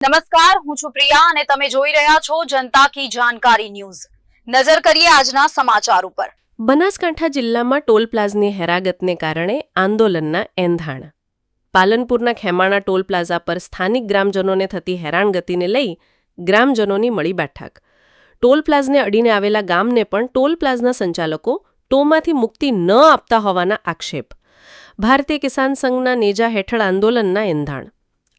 નમસ્કાર, હું છું પ્રિયા અને તમે જોઈ રહ્યા છો જનતા કી જાણકારી ન્યૂઝ। નજર કરીએ આજના સમાચાર ઉપર। બનાસકાંઠા જિલ્લામાં ટોલ પ્લાઝાની હેરાગતને કારણે આંદોલનના એંધાણ। પાલનપુરના ખેમાણા ટોલ પ્લાઝા પર સ્થાનિક ગ્રામજનોને થતી હેરાનગતિને લઈ ગ્રામજનોની મળી બેઠક। ટોલ પ્લાઝાને અડીને આવેલા ગામને પણ ટોલ પ્લાઝાના સંચાલકો ટોમાંથી મુક્તિ ન આપતા હોવાના આક્ષેપ। ભારતીય કિસાન સંઘના નેજા હેઠળ આંદોલનના એંધાણ।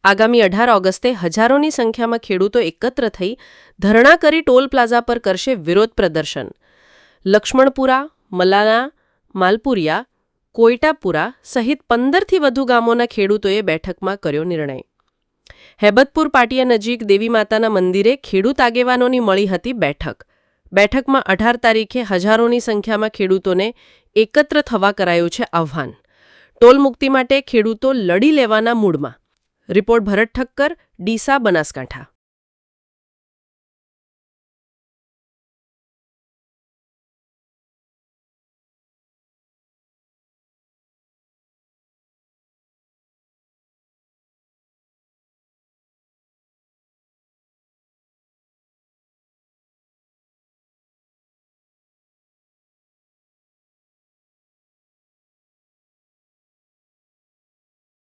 આગામી 18 ઓગસ્ટે હજારોની સંખ્યામાં ખેડૂતો એકત્ર થઈ ધરણા કરી ટોલ પ્લાઝા પર કરશે વિરોધ પ્રદર્શન। લક્ષ્મણપુરા, મલાના, માલપુરિયા, કોયટાપુરા સહિત 15થી વધુ ગામોના ખેડૂતોએ બેઠકમાં કર્યો નિર્ણય। હેબતપુર પાટિયા નજીક દેવી માતાના મંદિરે ખેડૂત આગેવાનોની મળી હતી બેઠક। બેઠકમાં 18 તારીખે હજારોની સંખ્યામાં ખેડૂતોને એકત્ર થવા કરાયું છે આહ્વાન। ટોલ મુક્તિ માટે ખેડૂતો લડી લેવાના મૂડમાં। રિપોર્ટ ભરત ઠક્કર, ડીસા, બનાસકાંઠા।